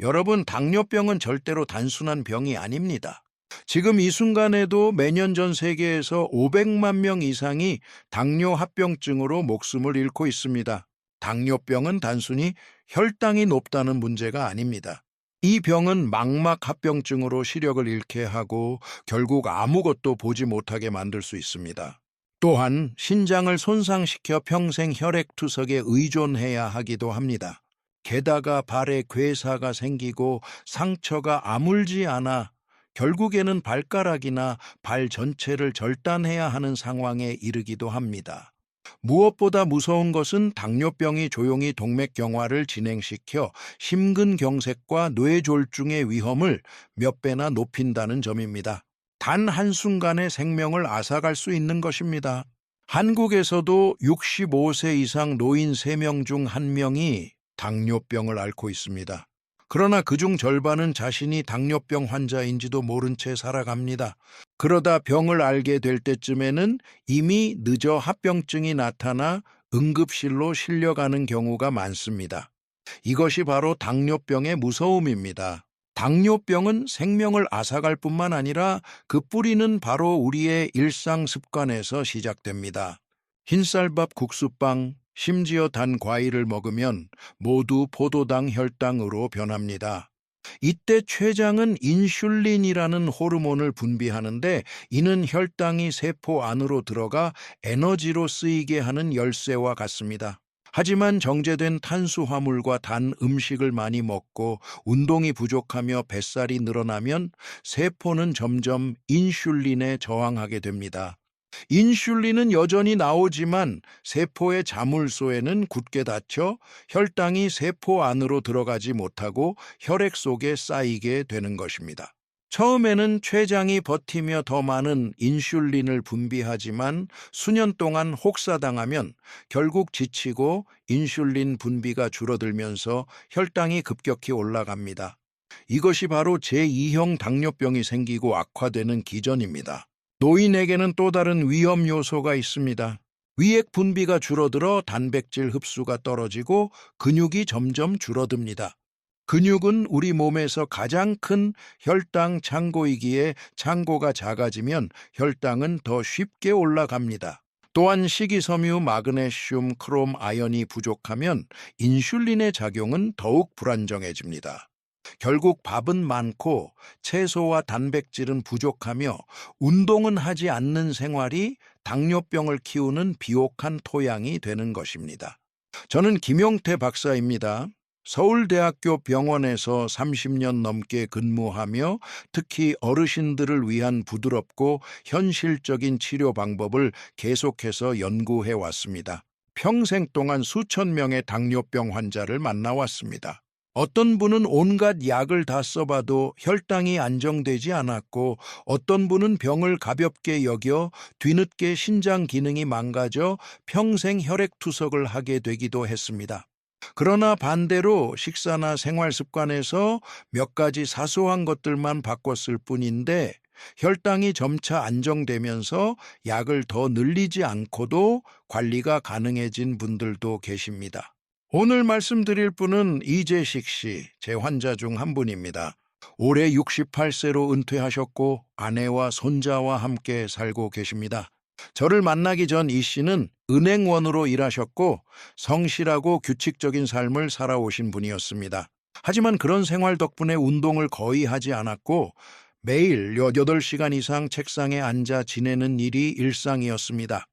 여러분, 당뇨병은 절대로 단순한 병이 아닙니다. 지금 이 순간에도 매년 전 세계에서 500만 명 이상이 당뇨 합병증으로 목숨을 잃고 있습니다. 당뇨병은 단순히 혈당이 높다는 문제가 아닙니다. 이 병은 망막 합병증으로 시력을 잃게 하고 결국 아무것도 보지 못하게 만들 수 있습니다. 또한 신장을 손상시켜 평생 혈액투석에 의존해야 하기도 합니다. 게다가 발에 괴사가 생기고 상처가 아물지 않아 결국에는 발가락이나 발 전체를 절단해야 하는 상황에 이르기도 합니다. 무엇보다 무서운 것은 당뇨병이 조용히 동맥경화를 진행시켜 심근경색과 뇌졸중의 위험을 몇 배나 높인다는 점입니다. 단 한순간에 생명을 앗아갈 수 있는 것입니다. 한국에서도 65세 이상 노인 3명 중 1명이 당뇨병을 앓고 있습니다. 그러나 그중 절반은 자신이 당뇨병 환자인지도 모른 채 살아갑니다. 그러다 병을 알게 될 때쯤에는 이미 늦어 합병증이 나타나 응급실로 실려가는 경우가 많습니다. 이것이 바로 당뇨병의 무서움입니다. 당뇨병은 생명을 앗아갈 뿐만 아니라 그 뿌리는 바로 우리의 일상 습관에서 시작됩니다. 흰쌀밥, 국수빵, 심지어 단 과일을 먹으면 모두 포도당 혈당으로 변합니다. 이때 췌장은 인슐린이라는 호르몬을 분비하는데 이는 혈당이 세포 안으로 들어가 에너지로 쓰이게 하는 열쇠와 같습니다. 하지만 정제된 탄수화물과 단 음식을 많이 먹고 운동이 부족하며 뱃살이 늘어나면 세포는 점점 인슐린에 저항하게 됩니다. 인슐린은 여전히 나오지만 세포의 자물쇠는 굳게 닫혀 혈당이 세포 안으로 들어가지 못하고 혈액 속에 쌓이게 되는 것입니다. 처음에는 췌장이 버티며 더 많은 인슐린을 분비하지만 수년 동안 혹사당하면 결국 지치고 인슐린 분비가 줄어들면서 혈당이 급격히 올라갑니다. 이것이 바로 제2형 당뇨병이 생기고 악화되는 기전입니다. 노인에게는 또 다른 위험 요소가 있습니다. 위액 분비가 줄어들어 단백질 흡수가 떨어지고 근육이 점점 줄어듭니다. 근육은 우리 몸에서 가장 큰 혈당 창고이기에 창고가 작아지면 혈당은 더 쉽게 올라갑니다. 또한 식이섬유, 마그네슘, 크롬, 아연이 부족하면 인슐린의 작용은 더욱 불안정해집니다. 결국 밥은 많고 채소와 단백질은 부족하며 운동은 하지 않는 생활이 당뇨병을 키우는 비옥한 토양이 되는 것입니다. 저는 김용태 박사입니다. 서울대학교 병원에서 30년 넘게 근무하며 특히 어르신들을 위한 부드럽고 현실적인 치료 방법을 계속해서 연구해 왔습니다. 평생 동안 수천 명의 당뇨병 환자를 만나왔습니다. 어떤 분은 온갖 약을 다 써봐도 혈당이 안정되지 않았고 어떤 분은 병을 가볍게 여겨 뒤늦게 신장 기능이 망가져 평생 혈액투석을 하게 되기도 했습니다. 그러나 반대로 식사나 생활 습관에서 몇 가지 사소한 것들만 바꿨을 뿐인데 혈당이 점차 안정되면서 약을 더 늘리지 않고도 관리가 가능해진 분들도 계십니다. 오늘 말씀드릴 분은 이재식 씨, 제 환자 중 한 분입니다. 올해 68세로 은퇴하셨고 아내와 손자와 함께 살고 계십니다. 저를 만나기 전 이 씨는 은행원으로 일하셨고 성실하고 규칙적인 삶을 살아오신 분이었습니다. 하지만 그런 생활 덕분에 운동을 거의 하지 않았고 매일 8시간 이상 책상에 앉아 지내는 일이 일상이었습니다.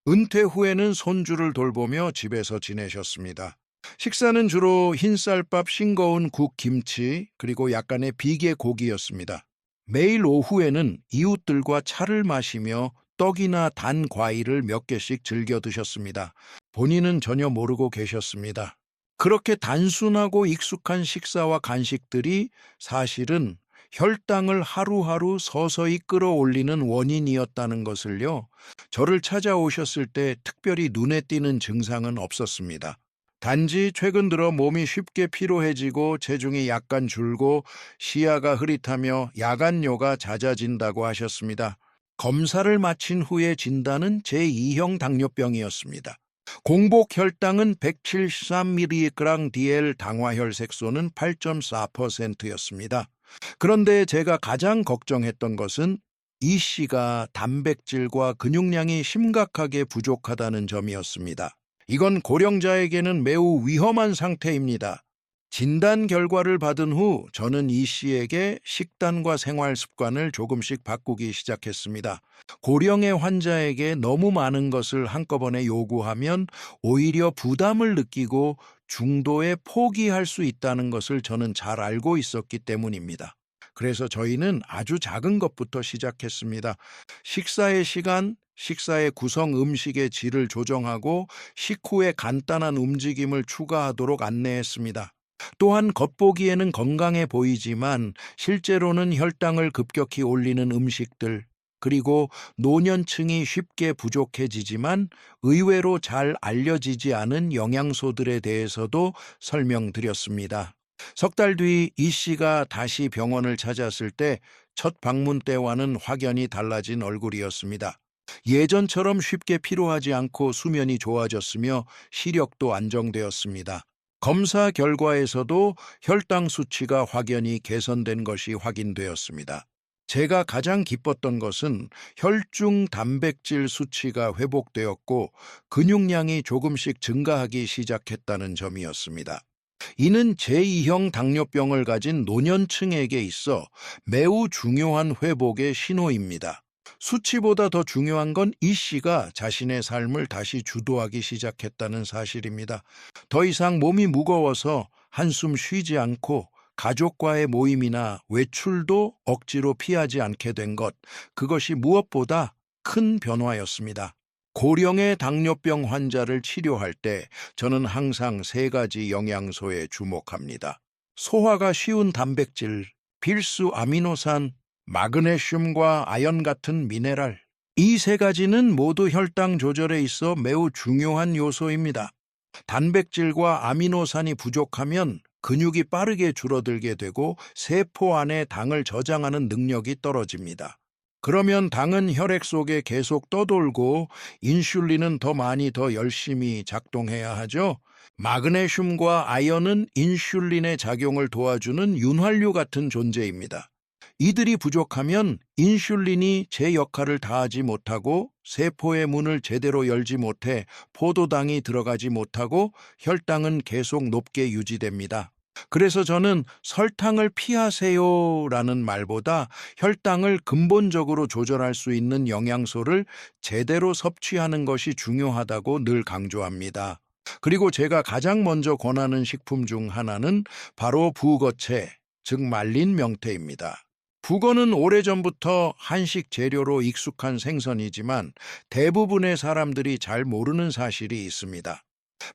은퇴 후에는 손주를 돌보며 집에서 지내셨습니다. 식사는 주로 흰쌀밥, 싱거운 국, 김치, 그리고 약간의 비계 고기였습니다. 매일 오후에는 이웃들과 차를 마시며 떡이나 단 과일을 몇 개씩 즐겨 드셨습니다. 본인은 전혀 모르고 계셨습니다. 그렇게 단순하고 익숙한 식사와 간식들이 사실은 혈당을 하루하루 서서히 끌어올리는 원인이었다는 것을요. 저를 찾아오셨을 때 특별히 눈에 띄는 증상은 없었습니다. 단지 최근 들어 몸이 쉽게 피로해지고 체중이 약간 줄고 시야가 흐릿하며 야간뇨가 잦아진다고 하셨습니다. 검사를 마친 후에 진단은 제2형 당뇨병이었습니다. 공복 혈당은 173mg DL 당화혈 색소는 8.4%였습니다. 그런데 제가 가장 걱정했던 것은 이 씨가 단백질과 근육량이 심각하게 부족하다는 점이었습니다. 이건 고령자에게는 매우 위험한 상태입니다. 진단 결과를 받은 후 저는 이 씨에게 식단과 생활 습관을 조금씩 바꾸기 시작했습니다. 고령의 환자에게 너무 많은 것을 한꺼번에 요구하면 오히려 부담을 느끼고 중도에 포기할 수 있다는 것을 저는 잘 알고 있었기 때문입니다. 그래서 저희는 아주 작은 것부터 시작했습니다. 식사의 시간, 식사의 구성, 음식의 질을 조정하고 식후에 간단한 움직임을 추가하도록 안내했습니다. 또한 겉보기에는 건강해 보이지만 실제로는 혈당을 급격히 올리는 음식들, 그리고 노년층이 쉽게 부족해지지만 의외로 잘 알려지지 않은 영양소들에 대해서도 설명드렸습니다. 석 달 뒤 이 씨가 다시 병원을 찾았을 때 첫 방문 때와는 확연히 달라진 얼굴이었습니다. 예전처럼 쉽게 피로하지 않고 수면이 좋아졌으며 시력도 안정되었습니다. 검사 결과에서도 혈당 수치가 확연히 개선된 것이 확인되었습니다. 제가 가장 기뻤던 것은 혈중 단백질 수치가 회복되었고 근육량이 조금씩 증가하기 시작했다는 점이었습니다. 이는 제2형 당뇨병을 가진 노년층에게 있어 매우 중요한 회복의 신호입니다. 수치보다 더 중요한 건 이 씨가 자신의 삶을 다시 주도하기 시작했다는 사실입니다. 더 이상 몸이 무거워서 한숨 쉬지 않고 가족과의 모임이나 외출도 억지로 피하지 않게 된 것, 그것이 무엇보다 큰 변화였습니다. 고령의 당뇨병 환자를 치료할 때 저는 항상 세 가지 영양소에 주목합니다. 소화가 쉬운 단백질, 필수 아미노산, 마그네슘과 아연 같은 미네랄. 이 세 가지는 모두 혈당 조절에 있어 매우 중요한 요소입니다. 단백질과 아미노산이 부족하면 근육이 빠르게 줄어들게 되고 세포 안에 당을 저장하는 능력이 떨어집니다. 그러면 당은 혈액 속에 계속 떠돌고 인슐린은 더 많이 더 열심히 작동해야 하죠. 마그네슘과 아연은 인슐린의 작용을 도와주는 윤활유 같은 존재입니다. 이들이 부족하면 인슐린이 제 역할을 다하지 못하고 세포의 문을 제대로 열지 못해 포도당이 들어가지 못하고 혈당은 계속 높게 유지됩니다. 그래서 저는 설탕을 피하세요라는 말보다 혈당을 근본적으로 조절할 수 있는 영양소를 제대로 섭취하는 것이 중요하다고 늘 강조합니다. 그리고 제가 가장 먼저 권하는 식품 중 하나는 바로 북어채, 즉 말린 명태입니다. 북어는 오래전부터 한식 재료로 익숙한 생선이지만 대부분의 사람들이 잘 모르는 사실이 있습니다.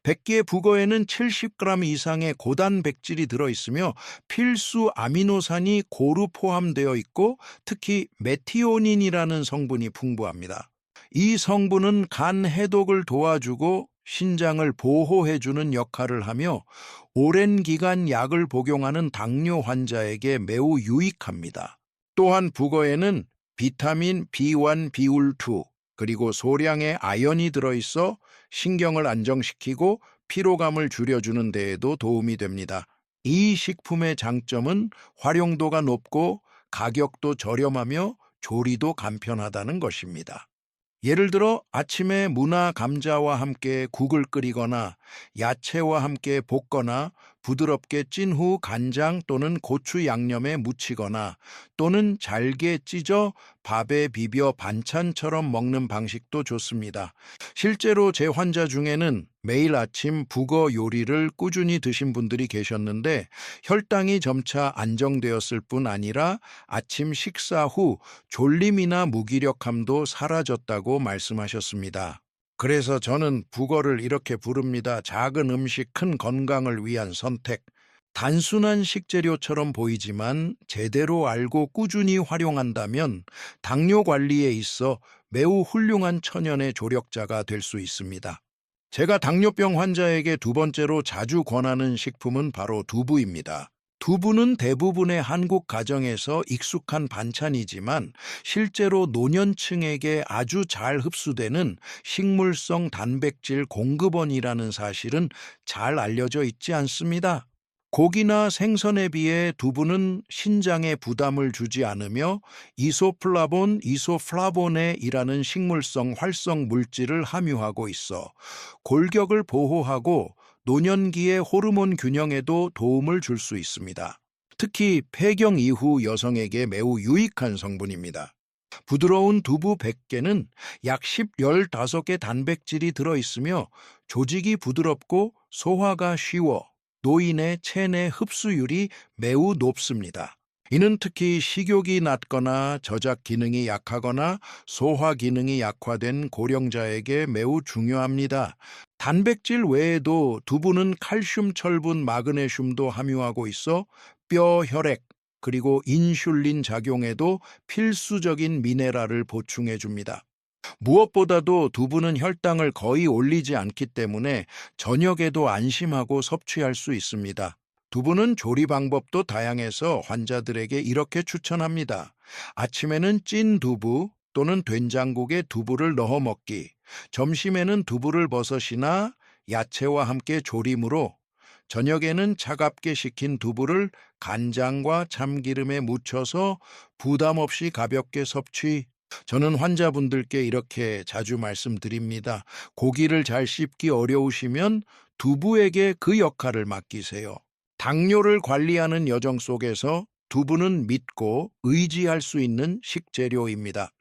100개의 북어에는 70g 이상의 고단백질이 들어있으며 필수 아미노산이 고루 포함되어 있고 특히 메티오닌이라는 성분이 풍부합니다. 이 성분은 간 해독을 도와주고 신장을 보호해주는 역할을 하며 오랜 기간 약을 복용하는 당뇨 환자에게 매우 유익합니다. 또한 북어에는 비타민 B1, B2, 그리고 소량의 아연이 들어있어 신경을 안정시키고 피로감을 줄여주는 데에도 도움이 됩니다. 이 식품의 장점은 활용도가 높고 가격도 저렴하며 조리도 간편하다는 것입니다. 예를 들어 아침에 무나 감자와 함께 국을 끓이거나 야채와 함께 볶거나 부드럽게 찐 후 간장 또는 고추 양념에 무치거나 또는 잘게 찢어 밥에 비벼 반찬처럼 먹는 방식도 좋습니다. 실제로 제 환자 중에는 매일 아침 북어 요리를 꾸준히 드신 분들이 계셨는데 혈당이 점차 안정되었을 뿐 아니라 아침 식사 후 졸림이나 무기력함도 사라졌다고 말씀하셨습니다. 그래서 저는 북어를 이렇게 부릅니다. 작은 음식, 큰 건강을 위한 선택. 단순한 식재료처럼 보이지만 제대로 알고 꾸준히 활용한다면 당뇨 관리에 있어 매우 훌륭한 천연의 조력자가 될 수 있습니다. 제가 당뇨병 환자에게 두 번째로 자주 권하는 식품은 바로 두부입니다. 두부는 대부분의 한국 가정에서 익숙한 반찬이지만 실제로 노년층에게 아주 잘 흡수되는 식물성 단백질 공급원이라는 사실은 잘 알려져 있지 않습니다. 고기나 생선에 비해 두부는 신장에 부담을 주지 않으며 이소플라본, 이소플라보네이라는 식물성 활성 물질을 함유하고 있어 골격을 보호하고 노년기의 호르몬 균형에도 도움을 줄 수 있습니다. 특히 폐경 이후 여성에게 매우 유익한 성분입니다. 부드러운 두부 100개는 약 15개 단백질이 들어있으며 조직이 부드럽고 소화가 쉬워 노인의 체내 흡수율이 매우 높습니다. 이는 특히 식욕이 낮거나 저작 기능이 약하거나 소화 기능이 약화된 고령자에게 매우 중요합니다. 단백질 외에도 두부는 칼슘, 철분, 마그네슘도 함유하고 있어 뼈, 혈액, 그리고 인슐린 작용에도 필수적인 미네랄을 보충해 줍니다. 무엇보다도 두부는 혈당을 거의 올리지 않기 때문에 저녁에도 안심하고 섭취할 수 있습니다. 두부는 조리 방법도 다양해서 환자들에게 이렇게 추천합니다. 아침에는 찐 두부 또는 된장국에 두부를 넣어 먹기, 점심에는 두부를 버섯이나 야채와 함께 조림으로, 저녁에는 차갑게 식힌 두부를 간장과 참기름에 묻혀서 부담 없이 가볍게 섭취. 저는 환자분들께 이렇게 자주 말씀드립니다. 고기를 잘 씹기 어려우시면 두부에게 그 역할을 맡기세요. 당뇨를 관리하는 여정 속에서 두부는 믿고 의지할 수 있는 식재료입니다.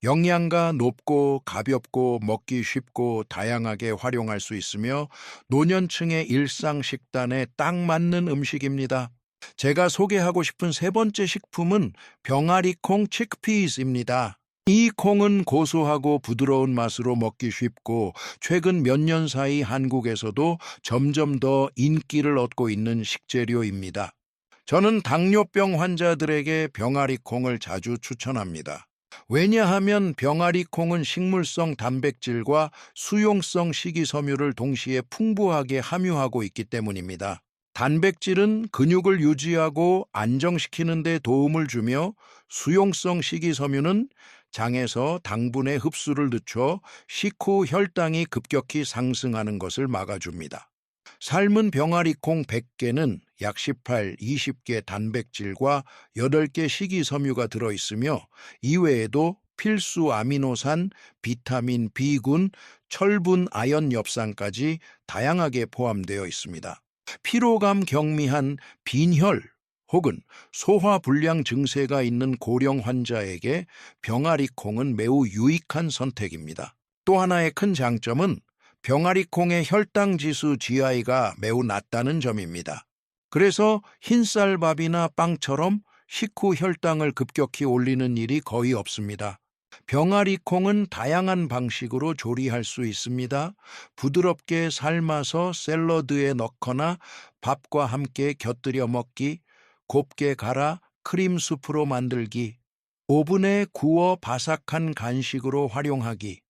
영양가 높고 가볍고 먹기 쉽고 다양하게 활용할 수 있으며 노년층의 일상 식단에 딱 맞는 음식입니다. 제가 소개하고 싶은 세 번째 식품은 병아리콩 치크피스입니다. 이 콩은 고소하고 부드러운 맛으로 먹기 쉽고 최근 몇 년 사이 한국에서도 점점 더 인기를 얻고 있는 식재료입니다. 저는 당뇨병 환자들에게 병아리콩을 자주 추천합니다. 왜냐하면 병아리콩은 식물성 단백질과 수용성 식이섬유를 동시에 풍부하게 함유하고 있기 때문입니다. 단백질은 근육을 유지하고 안정시키는 데 도움을 주며 수용성 식이섬유는 장에서 당분의 흡수를 늦춰 식후 혈당이 급격히 상승하는 것을 막아줍니다. 삶은 병아리콩 100개는 약 18, 20개 단백질과 8개 식이섬유가 들어있으며 이외에도 필수 아미노산, 비타민 B군, 철분, 아연, 엽산까지 다양하게 포함되어 있습니다. 피로감 경미한 빈혈 혹은 소화불량 증세가 있는 고령 환자에게 병아리콩은 매우 유익한 선택입니다. 또 하나의 큰 장점은 병아리콩의 혈당 지수 GI가 매우 낮다는 점입니다. 그래서 흰쌀밥이나 빵처럼 식후 혈당을 급격히 올리는 일이 거의 없습니다. 병아리콩은 다양한 방식으로 조리할 수 있습니다. 부드럽게 삶아서 샐러드에 넣거나 밥과 함께 곁들여 먹기, 곱게 갈아 크림 수프로 만들기, 오븐에 구워 바삭한 간식으로 활용하기,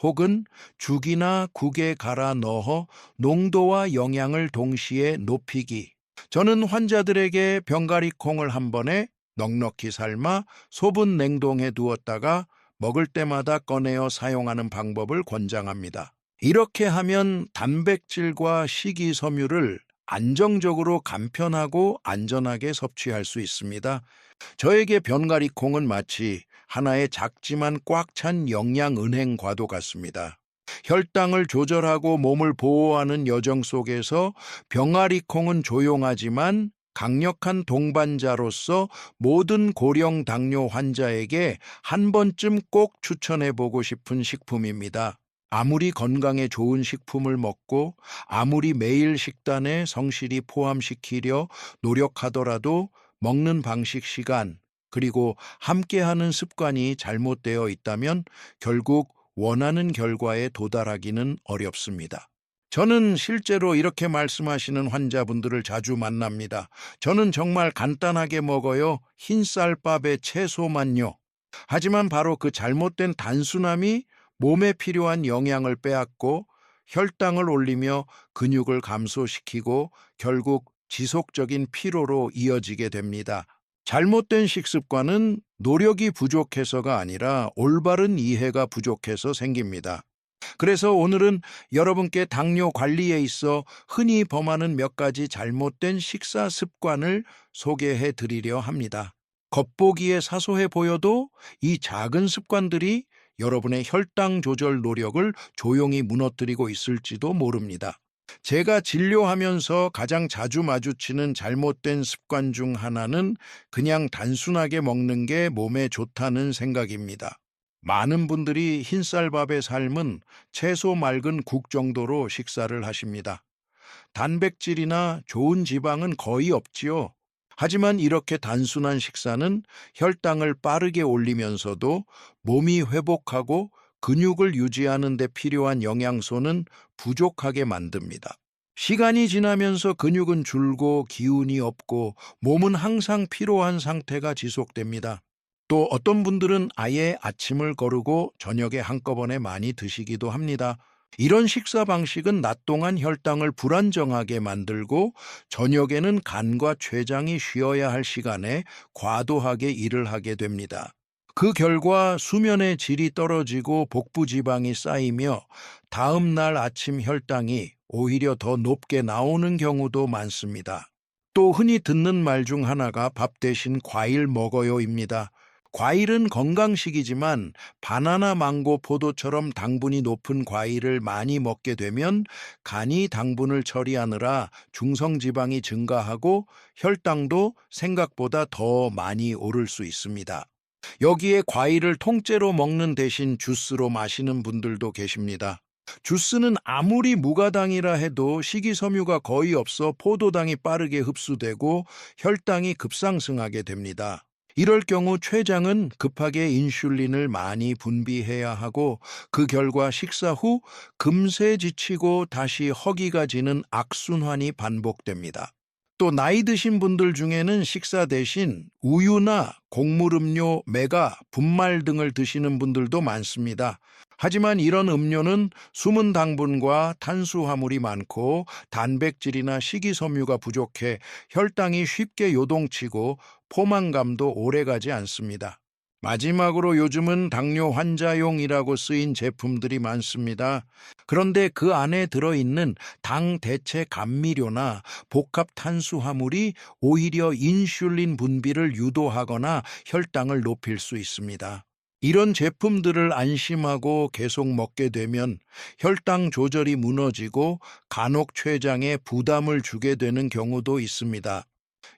혹은 죽이나 국에 갈아 넣어 농도와 영양을 동시에 높이기. 저는 환자들에게 병가리콩을 한 번에 넉넉히 삶아 소분 냉동해 두었다가 먹을 때마다 꺼내어 사용하는 방법을 권장합니다. 이렇게 하면 단백질과 식이섬유를 안정적으로 간편하고 안전하게 섭취할 수 있습니다. 저에게 병가리콩은 마치 하나의 작지만 꽉 찬 영양 은행과도 같습니다. 혈당을 조절하고 몸을 보호하는 여정 속에서 병아리콩은 조용하지만 강력한 동반자로서 모든 고령 당뇨 환자에게 한 번쯤 꼭 추천해보고 싶은 식품입니다. 아무리 건강에 좋은 식품을 먹고 아무리 매일 식단에 성실히 포함시키려 노력하더라도 먹는 방식, 시간, 그리고 함께하는 습관이 잘못되어 있다면 결국 원하는 결과에 도달하기는 어렵습니다. 저는 실제로 이렇게 말씀하시는 환자분들을 자주 만납니다. 저는 정말 간단하게 먹어요. 흰쌀밥에 채소만요. 하지만 바로 그 잘못된 단순함이 몸에 필요한 영양을 빼앗고 혈당을 올리며 근육을 감소시키고 결국 지속적인 피로로 이어지게 됩니다. 잘못된 식습관은 노력이 부족해서가 아니라 올바른 이해가 부족해서 생깁니다. 그래서 오늘은 여러분께 당뇨 관리에 있어 흔히 범하는 몇 가지 잘못된 식사 습관을 소개해 드리려 합니다. 겉보기에 사소해 보여도 이 작은 습관들이 여러분의 혈당 조절 노력을 조용히 무너뜨리고 있을지도 모릅니다. 제가 진료하면서 가장 자주 마주치는 잘못된 습관 중 하나는 그냥 단순하게 먹는 게 몸에 좋다는 생각입니다. 많은 분들이 흰쌀밥의 삶은 채소 맑은 국 정도로 식사를 하십니다. 단백질이나 좋은 지방은 거의 없지요. 하지만 이렇게 단순한 식사는 혈당을 빠르게 올리면서도 몸이 회복하고 근육을 유지하는 데 필요한 영양소는 부족하게 만듭니다. 시간이 지나면서 근육은 줄고 기운이 없고 몸은 항상 피로한 상태가 지속됩니다. 또 어떤 분들은 아예 아침을 거르고 저녁에 한꺼번에 많이 드시기도 합니다. 이런 식사 방식은 낮 동안 혈당을 불안정하게 만들고 저녁에는 간과 췌장이 쉬어야 할 시간에 과도하게 일을 하게 됩니다. 그 결과 수면의 질이 떨어지고 복부 지방이 쌓이며 다음 날 아침 혈당이 오히려 더 높게 나오는 경우도 많습니다. 또 흔히 듣는 말 중 하나가 밥 대신 과일 먹어요입니다. 과일은 건강식이지만 바나나, 망고, 포도처럼 당분이 높은 과일을 많이 먹게 되면 간이 당분을 처리하느라 중성지방이 증가하고 혈당도 생각보다 더 많이 오를 수 있습니다. 여기에 과일을 통째로 먹는 대신 주스로 마시는 분들도 계십니다. 주스는 아무리 무가당이라 해도 식이섬유가 거의 없어 포도당이 빠르게 흡수되고 혈당이 급상승하게 됩니다. 이럴 경우 췌장은 급하게 인슐린을 많이 분비해야 하고 그 결과 식사 후 금세 지치고 다시 허기가 지는 악순환이 반복됩니다. 또 나이 드신 분들 중에는 식사 대신 우유나 곡물 음료, 메가, 분말 등을 드시는 분들도 많습니다. 하지만 이런 음료는 숨은 당분과 탄수화물이 많고 단백질이나 식이섬유가 부족해 혈당이 쉽게 요동치고 포만감도 오래가지 않습니다. 마지막으로 요즘은 당뇨 환자용이라고 쓰인 제품들이 많습니다. 그런데 그 안에 들어있는 당 대체 감미료나 복합 탄수화물이 오히려 인슐린 분비를 유도하거나 혈당을 높일 수 있습니다. 이런 제품들을 안심하고 계속 먹게 되면 혈당 조절이 무너지고 간혹 췌장에 부담을 주게 되는 경우도 있습니다.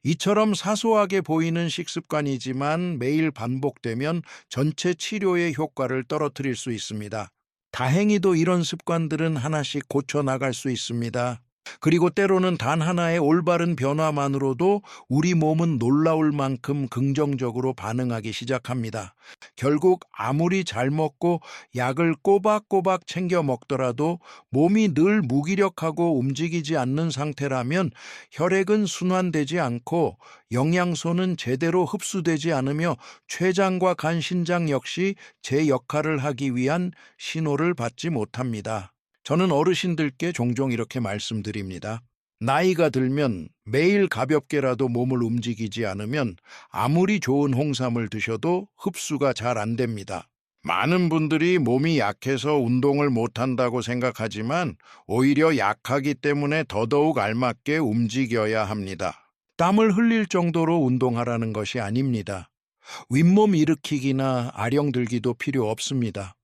이처럼 사소하게 보이는 식습관이지만 매일 반복되면 전체 치료의 효과를 떨어뜨릴 수 있습니다. 다행히도 이런 습관들은 하나씩 고쳐 나갈 수 있습니다. 그리고 때로는 단 하나의 올바른 변화만으로도 우리 몸은 놀라울 만큼 긍정적으로 반응하기 시작합니다. 결국 아무리 잘 먹고 약을 꼬박꼬박 챙겨 먹더라도 몸이 늘 무기력하고 움직이지 않는 상태라면 혈액은 순환되지 않고 영양소는 제대로 흡수되지 않으며 췌장과 간, 신장 역시 제 역할을 하기 위한 신호를 받지 못합니다. 저는 어르신들께 종종 이렇게 말씀드립니다. 나이가 들면 매일 가볍게라도 몸을 움직이지 않으면 아무리 좋은 홍삼을 드셔도 흡수가 잘 안 됩니다. 많은 분들이 몸이 약해서 운동을 못한다고 생각하지만 오히려 약하기 때문에 더더욱 알맞게 움직여야 합니다. 땀을 흘릴 정도로 운동하라는 것이 아닙니다. 윗몸 일으키기나 아령 들기도 필요 없습니다.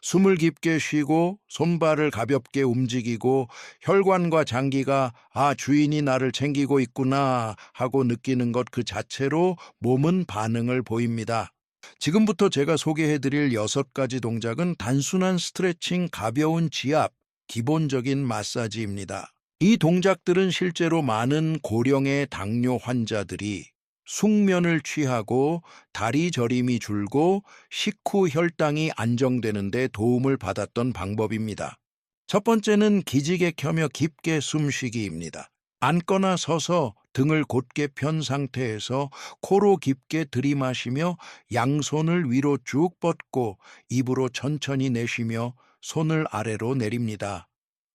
숨을 깊게 쉬고 손발을 가볍게 움직이고 혈관과 장기가 주인이 나를 챙기고 있구나 하고 느끼는 것 그 자체로 몸은 반응을 보입니다. 지금부터 제가 소개해드릴 6가지 동작은 단순한 스트레칭, 가벼운 지압, 기본적인 마사지입니다. 이 동작들은 실제로 많은 고령의 당뇨 환자들이 숙면을 취하고 다리 저림이 줄고 식후 혈당이 안정되는 데 도움을 받았던 방법입니다. 첫 번째는 기지개 켜며 깊게 숨쉬기입니다. 앉거나 서서 등을 곧게 편 상태에서 코로 깊게 들이마시며 양손을 위로 쭉 뻗고 입으로 천천히 내쉬며 손을 아래로 내립니다.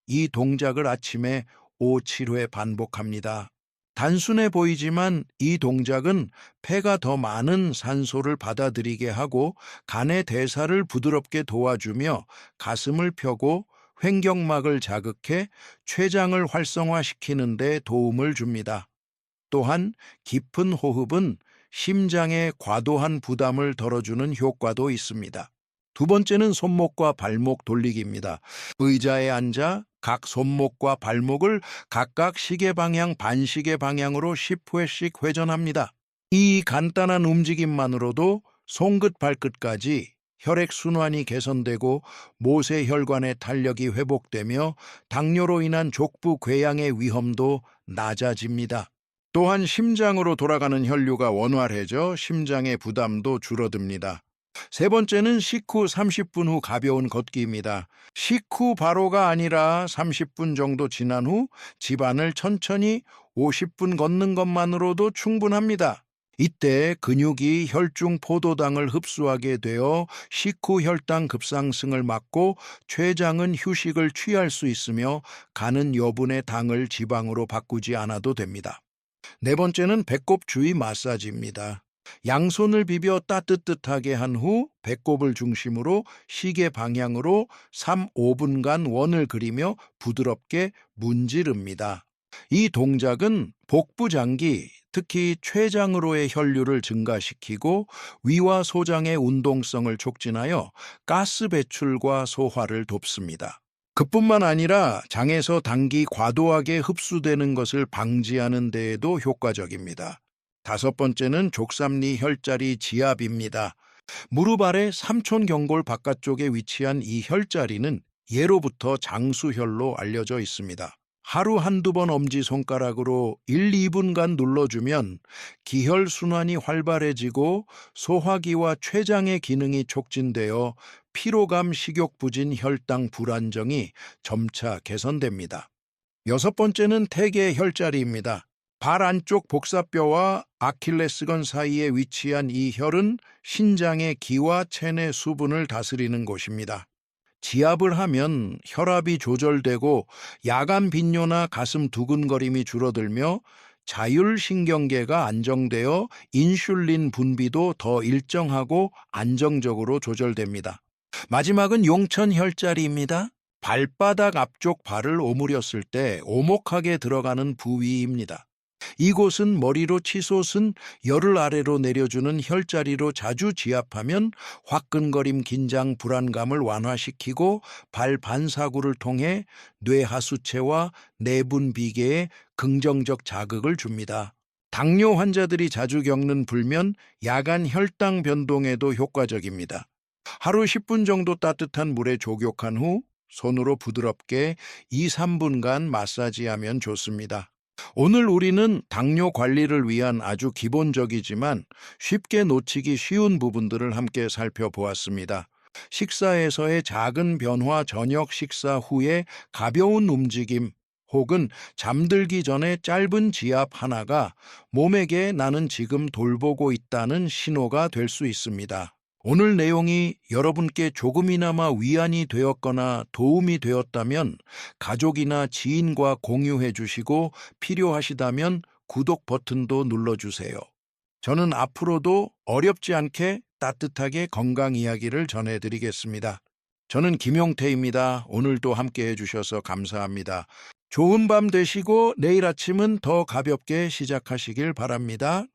이 동작을 아침에 5, 7회 반복합니다. 단순해 보이지만 이 동작은 폐가 더 많은 산소를 받아들이게 하고 간의 대사를 부드럽게 도와주며 가슴을 펴고 횡격막을 자극해 췌장을 활성화시키는 데 도움을 줍니다. 또한 깊은 호흡은 심장의 과도한 부담을 덜어주는 효과도 있습니다. 두 번째는 손목과 발목 돌리기입니다. 의자에 앉아 각 손목과 발목을 각각 시계 방향, 반시계 방향으로 10회씩 회전합니다. 이 간단한 움직임만으로도 손끝 발끝까지 혈액순환이 개선되고 모세혈관의 탄력이 회복되며 당뇨로 인한 족부 궤양의 위험도 낮아집니다. 또한 심장으로 돌아가는 혈류가 원활해져 심장의 부담도 줄어듭니다. 세 번째는 식후 30분 후 가벼운 걷기입니다. 식후 바로가 아니라 30분 정도 지난 후 집안을 천천히 50분 걷는 것만으로도 충분합니다. 이때 근육이 혈중 포도당을 흡수하게 되어 식후 혈당 급상승을 막고 췌장은 휴식을 취할 수 있으며 간은 여분의 당을 지방으로 바꾸지 않아도 됩니다. 네 번째는 배꼽 주위 마사지입니다. 양손을 비벼 따뜻하게 한 후 배꼽을 중심으로 시계 방향으로 3, 5분간 원을 그리며 부드럽게 문지릅니다. 이 동작은 복부 장기, 특히 췌장으로의 혈류를 증가시키고 위와 소장의 운동성을 촉진하여 가스 배출과 소화를 돕습니다. 그뿐만 아니라 장에서 당이 과도하게 흡수되는 것을 방지하는 데에도 효과적입니다. 다섯 번째는 족삼리 혈자리 지압입니다. 무릎 아래 삼촌경골 바깥쪽에 위치한 이 혈자리는 예로부터 장수혈로 알려져 있습니다. 하루 한두 번 엄지손가락으로 1, 2분간 눌러주면 기혈순환이 활발해지고 소화기와 췌장의 기능이 촉진되어 피로감, 식욕부진, 혈당 불안정이 점차 개선됩니다. 여섯 번째는 태계 혈자리입니다. 발 안쪽 복사뼈와 아킬레스건 사이에 위치한 이 혈은 신장의 기와 체내 수분을 다스리는 곳입니다. 지압을 하면 혈압이 조절되고 야간 빈뇨나 가슴 두근거림이 줄어들며 자율신경계가 안정되어 인슐린 분비도 더 일정하고 안정적으로 조절됩니다. 마지막은 용천 혈자리입니다. 발바닥 앞쪽 발을 오므렸을 때 오목하게 들어가는 부위입니다. 이곳은 머리로 치솟은 열을 아래로 내려주는 혈자리로 자주 지압하면 화끈거림, 긴장, 불안감을 완화시키고 발 반사구를 통해 뇌 하수체와 내분 비계에 긍정적 자극을 줍니다. 당뇨 환자들이 자주 겪는 불면, 야간 혈당 변동에도 효과적입니다. 하루 10분 정도 따뜻한 물에 조격한 후 손으로 부드럽게 2, 3분간 마사지하면 좋습니다. 오늘 우리는 당뇨 관리를 위한 아주 기본적이지만 쉽게 놓치기 쉬운 부분들을 함께 살펴보았습니다. 식사에서의 작은 변화, 저녁 식사 후에 가벼운 움직임, 혹은 잠들기 전에 짧은 지압 하나가 몸에게 나는 지금 돌보고 있다는 신호가 될 수 있습니다. 오늘 내용이 여러분께 조금이나마 위안이 되었거나 도움이 되었다면 가족이나 지인과 공유해 주시고 필요하시다면 구독 버튼도 눌러주세요. 저는 앞으로도 어렵지 않게 따뜻하게 건강 이야기를 전해드리겠습니다. 저는 김용태입니다. 오늘도 함께 해주셔서 감사합니다. 좋은 밤 되시고 내일 아침은 더 가볍게 시작하시길 바랍니다.